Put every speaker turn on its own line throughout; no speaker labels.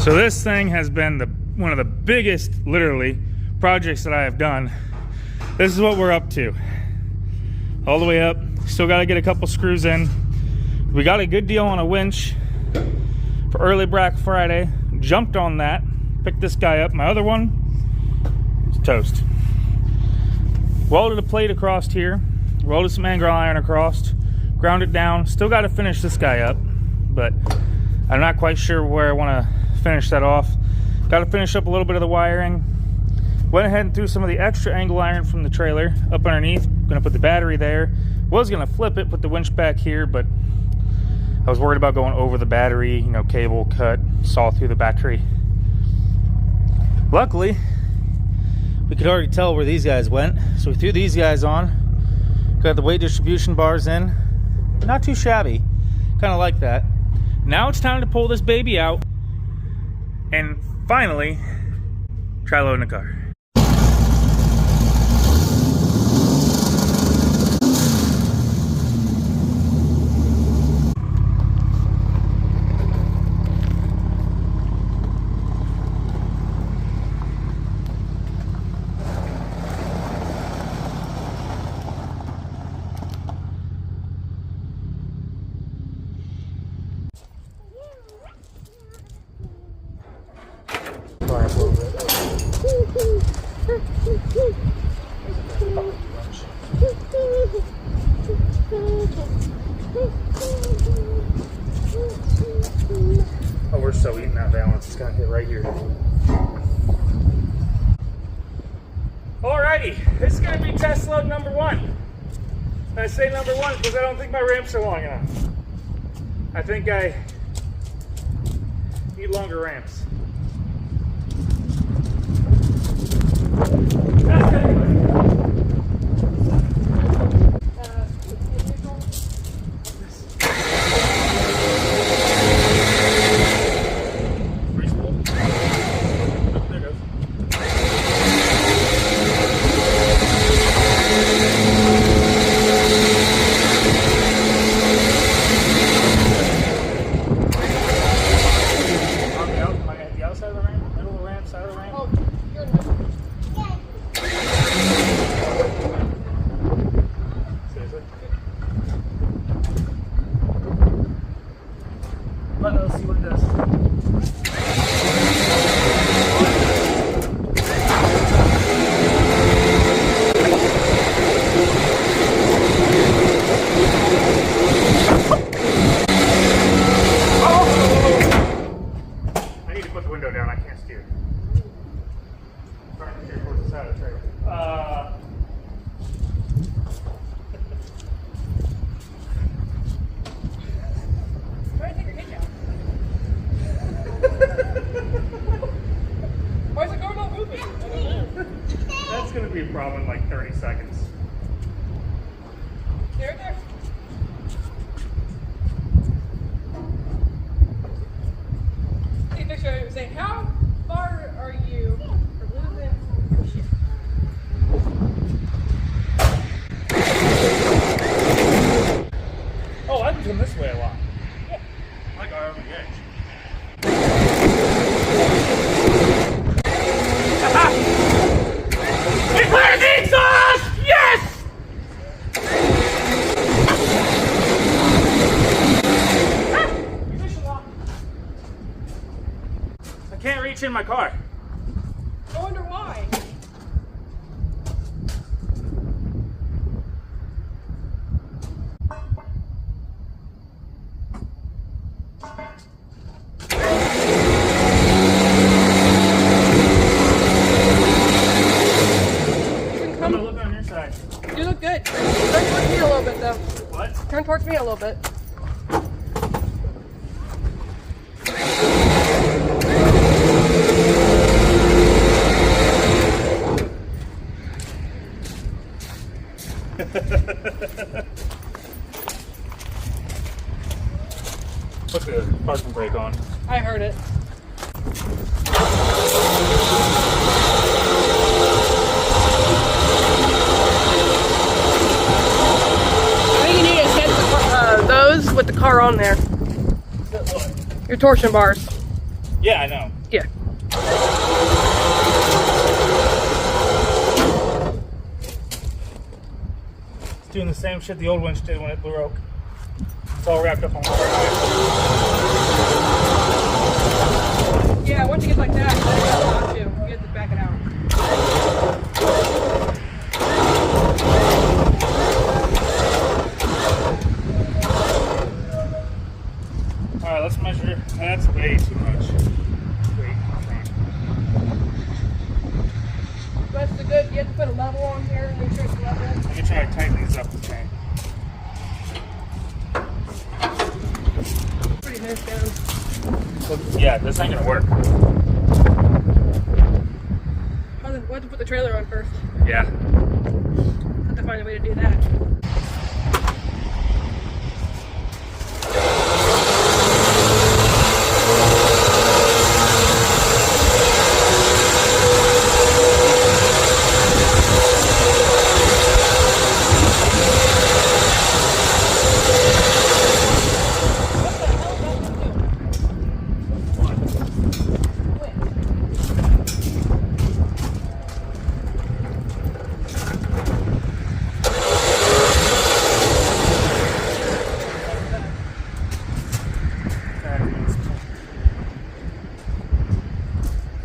So this thing has been one of the biggest, literally, projects that I have done. This is what we're up to. All the way up. Still got to get a couple screws in. We got a good deal on a winch for early Black Friday. Jumped on that. Picked this guy up. My other one is toast. Welded a plate across here. Welded some angle iron across. Ground it down. Still got to finish this guy up, but I'm not quite sure where I want to finish that off. Got to finish up a little bit of the wiring. Went ahead and threw some of the extra angle iron from the trailer up underneath. Gonna put the battery there. Was gonna flip it, put the winch back here, but I was worried about going over the battery, you know, cable cut, saw through the battery. Luckily, we could already tell where these guys went, so we threw these guys on. Got the weight distribution bars in. Not too shabby. Kind of like that. Now it's time to pull this baby out and finally try loading the car. Oh, we're so eating that balance. It's gonna hit right here. Alrighty, this is gonna be test load number 1. And I say number 1 because I don't think my ramps are long enough. I think I need longer ramps. Let's see what it does. I need to put the window down. I can't steer. I'm trying to steer towards the side of the trailer.
Why is the car not moving?
That's going to be a problem in like 30 seconds.
There. Take a picture of it and say, how far are you from losing shit?
Oh, I can come this way a lot. Yeah. I like our over the edge. Declare the exhaust! Yes! I can't reach in my car.
I wonder why.
I'm gonna look on your side.
You look good. Turn towards me a little bit, though.
What?
Turn towards me a little bit.
Put the parking brake on.
I heard it. I think you need to set those with the car on there. Your torsion bars.
Yeah, I know.
Yeah.
It's doing the same shit the old winch did when it broke. It's all wrapped up on one.
Yeah, once you get like that, you have to back it out.
Alright, let's measure. That's way too much.
That's the good. You have to put a level on here and make sure it's level.
Let me try to tighten these up the chain.
Pretty nice down.
Yeah, this ain't gonna work.
We'll have to put the trailer on first.
Yeah.
Have to find a way to do that.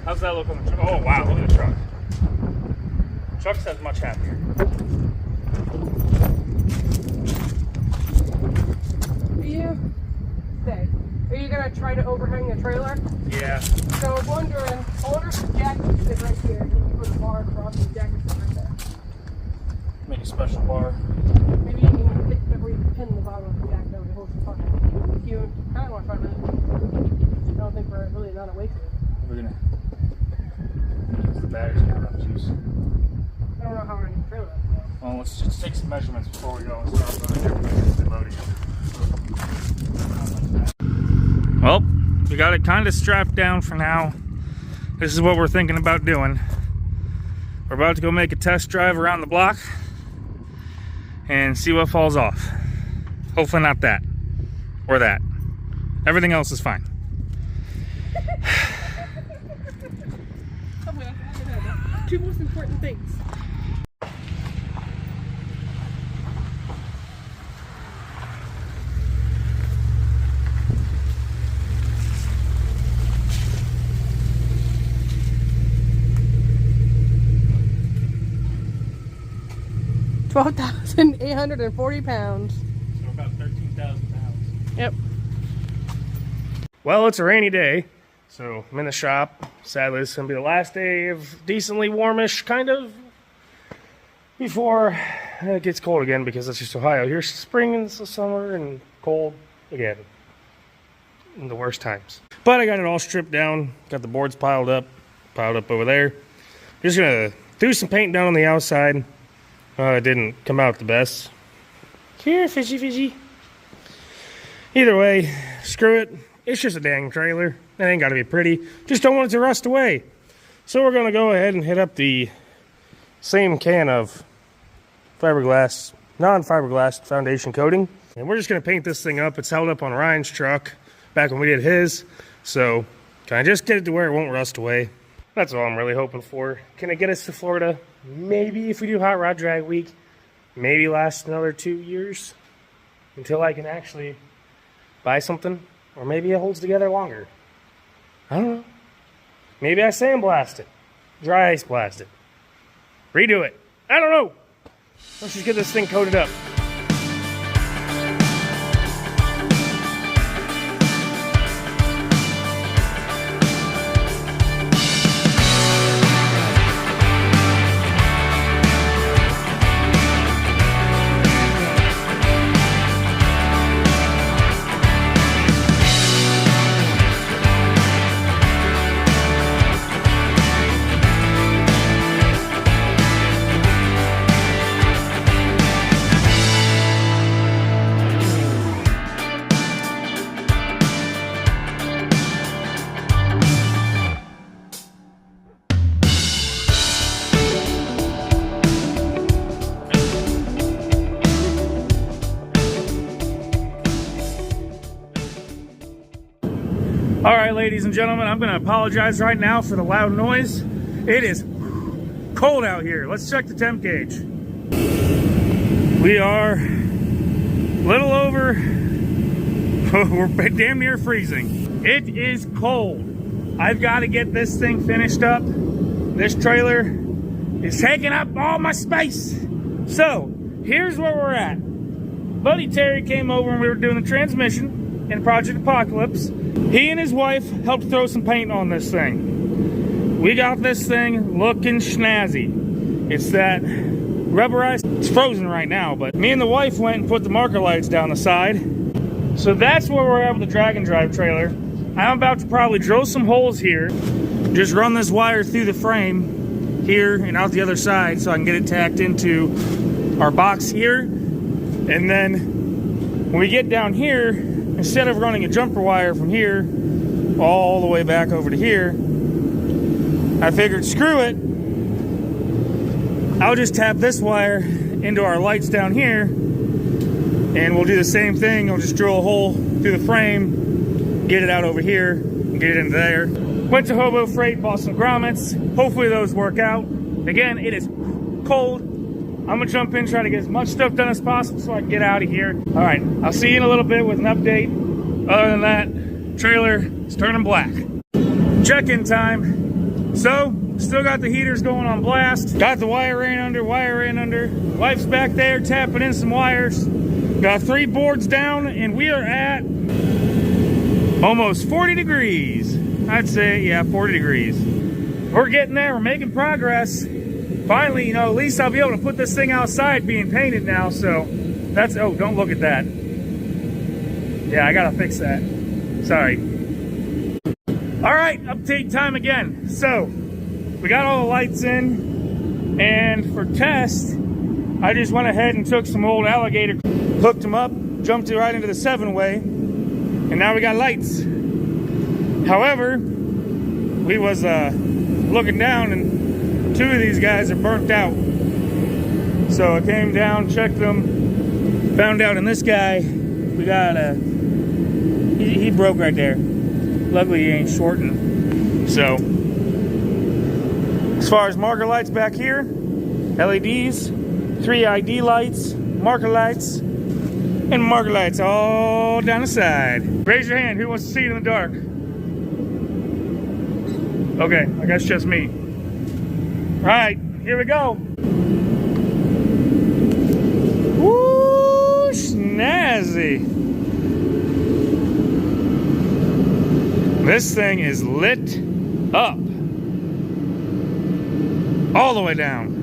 How's that look on the truck? Oh wow, look at the truck. Truck sounds much happier.
Yeah. Okay. Are you gonna try to overhang the trailer?
Yeah.
So I'm wondering, I wonder if the jack can sit right here and you put a bar across and the jack can sit right there.
Make a special bar.
Maybe you can hit where you can pin the bottom of the jack down to hold the front. You kind of want to try to. I don't think we're really not awake here.
We're gonna. The battery's gonna have enough juice.
I don't know how we're in the trailer.
Well, let's just take some measurements before we go and start loading it. Well, we got it kind of strapped down for now. This is what we're thinking about doing. We're about to go make a test drive around the block and see what falls off. Hopefully not that or that. Everything else is fine.
Two most important things. £12,840.
So about 13,000 pounds.
Yep.
Well, it's a rainy day, so I'm in the shop. Sadly, this is going to be the last day of decently warmish, kind of, before it gets cold again, because that's just Ohio. Here's spring and summer and cold again in the worst times. But I got it all stripped down, got the boards piled up over there. Just going to do some paint down on the outside. It didn't come out the best. Here, fishy. Either way, screw it. It's just a dang trailer. It ain't got to be pretty. Just don't want it to rust away. So we're going to go ahead and hit up the same can of fiberglass, non-fiberglass foundation coating. And we're just going to paint this thing up. It's held up on Ryan's truck back when we did his. So can I just get it to where it won't rust away? That's all I'm really hoping for. Can it get us to Florida? Maybe if we do Hot Rod Drag Week. Maybe last another 2 years until I can actually buy something. Or maybe it holds together longer. I don't know. Maybe I sandblast it. Dry ice blast it. Redo it. I don't know. Let's just get this thing coated up. ladies and gentlemen, I'm going to apologize right now for the loud noise. It is cold out here. Let's check the temp gauge. We are a little over, we're damn near freezing. It is cold. I've got to get this thing finished up. This trailer is taking up all my space. So, here's where we're at. Buddy Terry came over and we were doing the transmission in Project Apocalypse. He and his wife helped throw some paint on this thing. We got this thing looking snazzy. It's that rubberized, it's frozen right now, but me and the wife went and put the marker lights down the side. So that's where we're at with the drag and drive trailer. I'm about to probably drill some holes here. Just run this wire through the frame here and out the other side so I can get it tacked into our box here. And then when we get down here, instead of running a jumper wire from here all the way back over to here, I figured, screw it, I'll just tap this wire into our lights down here, and we'll do the same thing. I'll just drill a hole through the frame, get it out over here, and get it into there. Went to Hobo Freight, bought some grommets. Hopefully those work out. Again, it is cold. I'm gonna jump in, try to get as much stuff done as possible so I can get out of here. All right, I'll see you in a little bit with an update. Other than that, trailer is turning black. Check-in time. So, still got the heaters going on blast. Got the wire in under. Wife's back there tapping in some wires. Got 3 boards down, and we are at almost 40 degrees. I'd say, yeah, 40 degrees. We're getting there. We're making progress. Finally, you know, at least I'll be able to put this thing outside being painted now. So, that's, oh, don't look at that. Yeah, I gotta fix that. Sorry. All right, update time again. So, we got all the lights in, and for test, I just went ahead and took some old alligator, hooked them up, jumped it right into the 7-way, and now we got lights. However, we was looking down, and 2 of these guys are burnt out. So I came down, checked them, found out in this guy, we got he broke right there. Luckily, he ain't shorting. So, as far as marker lights back here, LEDs, 3 ID lights, marker lights, and marker lights all down the side. Raise your hand, who wants to see it in the dark? Okay, I guess just me. All right, here we go. Woo, snazzy. This thing is lit up all the way down.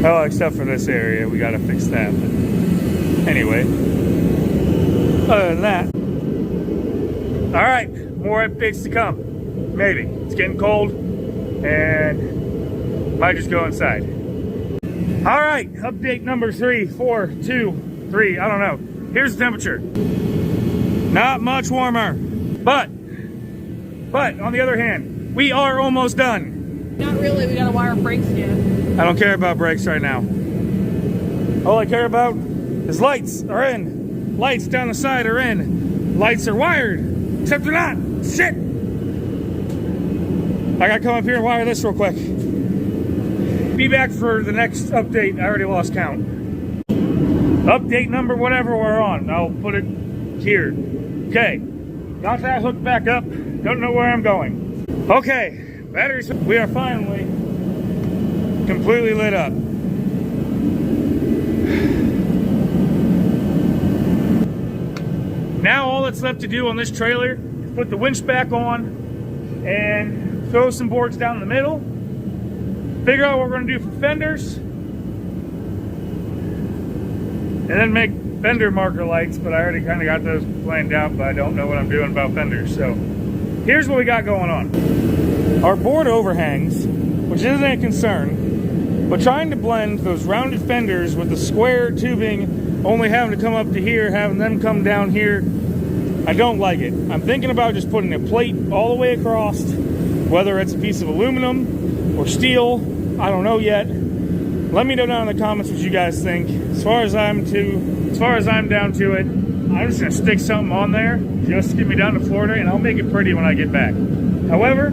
Oh, except for this area, we gotta fix that. But anyway, other than that, all right, more updates to come. Maybe. It's getting cold, and might just go inside. All right, update number 3, 4, 2, 3, I don't know. Here's the temperature. Not much warmer, but on the other hand, we are almost done.
Not really, we gotta wire brakes yet.
I don't care about brakes right now. All I care about is lights are in. Lights down the side are in. Lights are wired, except they're not. Shit! I gotta come up here and wire this real quick. Be back for the next update. I already lost count. Update number whatever we're on. I'll put it here. Okay. Got that hooked back up. Don't know where I'm going. Okay. Batteries. We are finally completely lit up. Now all that's left to do on this trailer is put the winch back on and throw some boards down in the middle, figure out what we're going to do for fenders, and then make fender marker lights, but I already kind of got those planned out, but I don't know what I'm doing about fenders. So here's what we got going on. Our board overhangs, which isn't a concern, but trying to blend those rounded fenders with the square tubing only having to come up to here, having them come down here, I don't like it. I'm thinking about just putting a plate all the way across, Whether it's a piece of aluminum or steel, I don't know yet. Let me know down in the comments what you guys think. As far as I'm down to it, I'm just gonna stick something on there just to get me down to Florida, and I'll make it pretty when I get back. However,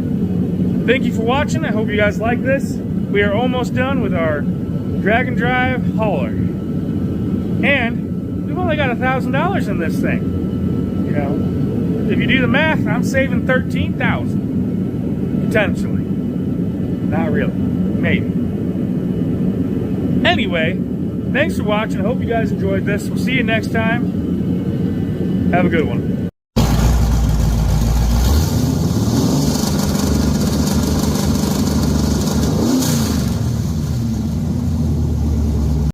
thank you for watching. I hope you guys like this. We are almost done with our drag and drive hauler. And we've only got $1,000 in this thing. You know, if you do the math, I'm saving $13,000. Potentially. Not really. Maybe. Anyway, thanks for watching. I hope you guys enjoyed this. We'll see you next time. Have a good one.